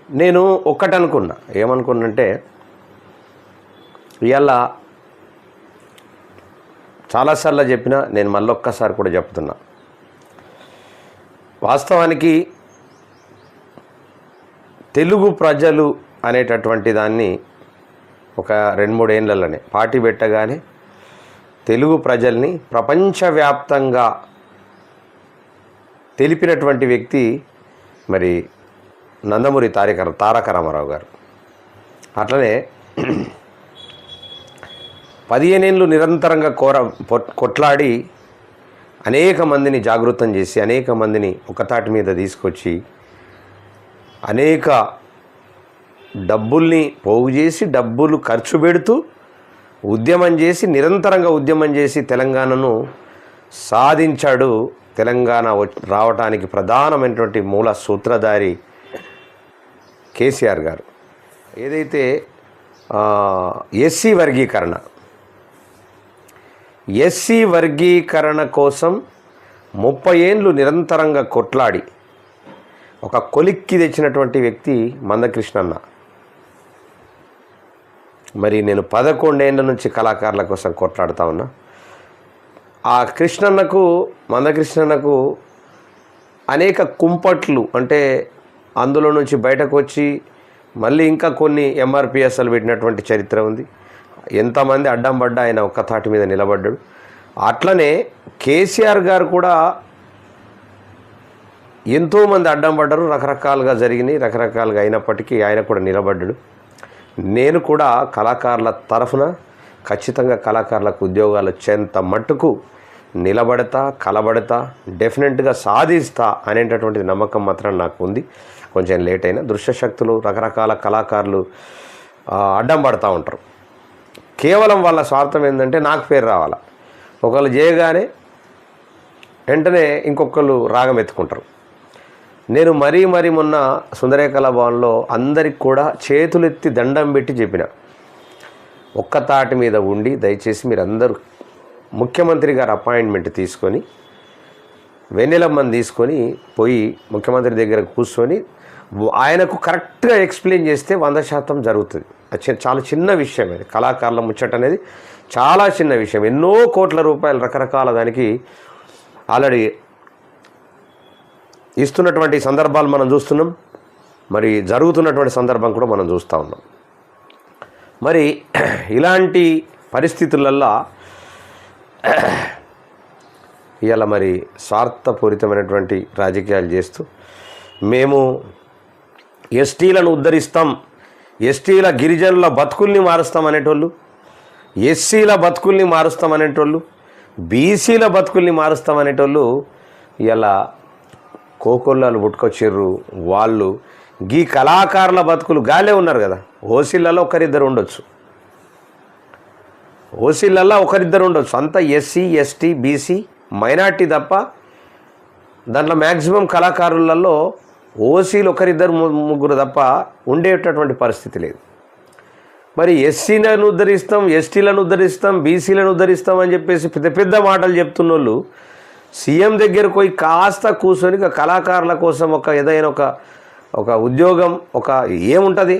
నేను ఒక్కటి అనుకున్నా, ఏమనుకున్నంటే ఇవాళ చాలాసార్లు చెప్పినా, నేను మళ్ళొక్కసారి కూడా చెప్తున్నా, వాస్తవానికి తెలుగు ప్రజలు అనేటటువంటి దాన్ని ఒక 2-3 ఏళ్ళలోనే పార్టీ పెట్టగానే తెలుగు ప్రజల్ని ప్రపంచవ్యాప్తంగా తెలిపినటువంటి వ్యక్తి మరి నందమూరి తారక రామారావు గారు. అట్లనే 15 ఏళ్ళు నిరంతరంగా కొట్లాడి అనేక మందిని జాగృతం చేసి, అనేక మందిని ఒకతాటి మీద తీసుకొచ్చి, అనేక డబ్బుల్ని పోగు చేసి, డబ్బులు ఖర్చు పెడుతూ ఉద్యమం చేసి, నిరంతరంగా ఉద్యమం చేసి తెలంగాణను సాధించాడు. తెలంగాణ రావటానికి ప్రధానమైనటువంటి మూల సూత్రధారి కేసీఆర్ గారు. ఏదైతే ఎస్సీ వర్గీకరణ కోసం 30 ఏళ్ళు నిరంతరంగా కొట్లాడి ఒక కొలిక్కి తెచ్చినటువంటి వ్యక్తి మందకృష్ణన్న. మరి నేను 11 ఏళ్ళ నుంచి కళాకారుల కోసం కొట్లాడుతూ ఉన్నా. ఆ మందకృష్ణన్నకు అనేక కుంపట్లు, అంటే అందులో నుంచి బయటకు వచ్చి మళ్ళీ ఇంకా కొన్ని ఎంఆర్పిఎస్లు పెట్టినటువంటి చరిత్ర ఉంది. ఎంతమంది అడ్డం పడ్డా ఆయన ఒక్క తాటి మీద నిలబడ్డాడు. అట్లనే కేసీఆర్ గారు కూడా ఎంతోమంది అడ్డం పడ్డారు, రకరకాలుగా జరిగినాయి, రకరకాలుగా అయినప్పటికీ ఆయన కూడా నిలబడ్డాడు. నేను కూడా కళాకారుల తరఫున ఖచ్చితంగా కళాకారులకు ఉద్యోగాలు వచ్చేంత మట్టుకు కలబడతా, డెఫినెట్గా సాధిస్తా అనేటటువంటి నమ్మకం మాత్రం నాకు ఉంది. కొంచెం లేట్ అయినా దృశ్యశక్తులు, రకరకాల కళాకారులు అడ్డం పడుతూ ఉంటారు. కేవలం వాళ్ళ స్వార్థం ఏంటంటే నాకు పేరు రావాలా. ఒకళ్ళు చేయగానే వెంటనే ఇంకొకళ్ళు రాగం ఎత్తుకుంటారు. నేను మరీ మొన్న సుందరేకళా భవన్లో అందరికి కూడా చేతులెత్తి దండం పెట్టి చెప్పిన, ఒక్క తాటి మీద ఉండి దయచేసి మీరందరూ ముఖ్యమంత్రి గారు అపాయింట్మెంట్ తీసుకొని, వెన్నెలమ్మని తీసుకొని పోయి ముఖ్యమంత్రి దగ్గర కూర్చొని ఆయనకు కరెక్ట్గా ఎక్స్ప్లెయిన్ చేస్తే 100% జరుగుతుంది. అది చాలా చిన్న విషయం. అది కళాకారుల ముచ్చట అనేది చాలా చిన్న విషయం. ఎన్నో కోట్ల రూపాయలు రకరకాల దానికి ఆల్రెడీ ఇస్తున్నటువంటి సందర్భాలు మనం చూస్తున్నాం. మరి జరుగుతున్నటువంటి సందర్భం కూడా మనం చూస్తూ ఉన్నాం. మరి ఇలాంటి పరిస్థితులల్లో ఇవాళ మరి స్వార్థపూరితమైనటువంటి రాజకీయాలు చేస్తూ మేము ఎస్టీలను ఉద్ధరిస్తాం, ఎస్టీల గిరిజనుల బతుకుల్ని మారుస్తాం అనేటోళ్ళు, ఎస్సీల బతుకుల్ని మారుస్తాం అనేటోళ్ళు, బీసీల బతుకుల్ని మారుస్తాం అనేటోళ్ళు ఇలా కోకొల్లాలు పుట్టుకొచ్చిర్రు. వాళ్ళు గీ కళాకారుల బతుకులు గాలే ఉన్నారు కదా. ఓసీలలో ఒకరిద్దరు ఉండొచ్చు, అంతా ఎస్సీ, ఎస్టీ, బీసీ, మైనార్టీ తప్ప దాంట్లో మ్యాక్సిమం కళాకారులలో ఓసీలు ఒకరిద్దరు ముగ్గురు తప్ప ఉండేటటువంటి పరిస్థితి లేదు. మరి ఎస్సీలను ఉద్ధరిస్తాం, ఎస్టీలను ఉద్ధరిస్తాం, బీసీలను ఉద్ధరిస్తాం అని చెప్పేసి పెద్ద మాటలు చెప్తున్న వాళ్ళు సీఎం దగ్గరకు పోయి కాస్త కూర్చొని కళాకారుల కోసం ఏదైనా ఒక ఉద్యోగం ఏముంటుంది,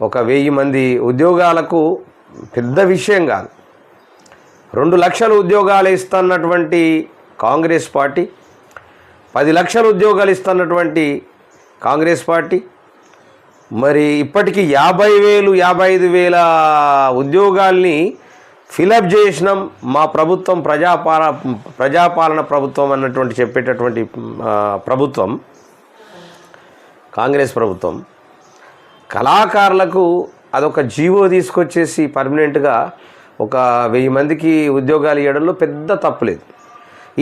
1000 మంది ఉద్యోగాలకు పెద్ద విషయం కాదు. 2 లక్షల ఉద్యోగాలు ఇస్తున్నటువంటి కాంగ్రెస్ పార్టీ, 10 లక్షల ఉద్యోగాలు ఇస్తున్నటువంటి కాంగ్రెస్ పార్టీ, మరి ఇప్పటికీ 50,000, 55,000 ఉద్యోగాల్ని ఫిలప్ చేసినాం. మా ప్రభుత్వం ప్రజాపాలన ప్రభుత్వం అన్నటువంటి చెప్పేటటువంటి ప్రభుత్వం కాంగ్రెస్ ప్రభుత్వం. కళాకారులకు అదొక జీవో తీసుకొచ్చేసి పర్మనెంట్గా 1000 మందికి ఉద్యోగాలు ఇవ్వడంలో పెద్ద తప్పులేదు.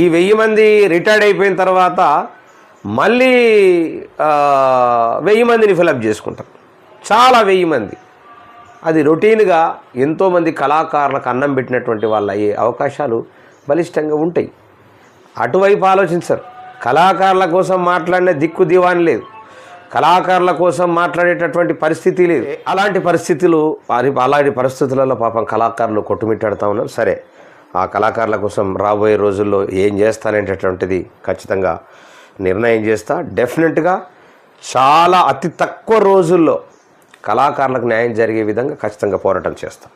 ఈ 1000 మంది రిటైర్డ్ అయిపోయిన తర్వాత మళ్ళీ 1000 మందిని ఫిలప్ చేసుకుంటారు. చాలా 1000 మంది. అది రొటీన్గా ఎంతోమంది కళాకారులకు అన్నం పెట్టినటువంటి వాళ్ళ అయ్యే అవకాశాలు బలిష్టంగా ఉంటాయి. అటువైపు ఆలోచించరు. కళాకారుల కోసం మాట్లాడిన దిక్కు దివాని లేదు, కళాకారుల కోసం మాట్లాడేటటువంటి పరిస్థితి లేదు. అలాంటి పరిస్థితులలో పాపం కళాకారులు కొట్టుమిట్టాడుతూ ఉన్నారు. సరే, ఆ కళాకారుల కోసం రాబోయే రోజుల్లో ఏం చేస్తానేటటువంటిది ఖచ్చితంగా నిర్ణయం చేస్తా. డెఫినెట్గా చాలా అతి తక్కువ రోజుల్లో కళాకారులకు న్యాయం జరిగే విధంగా ఖచ్చితంగా పోరాటం చేస్తాం.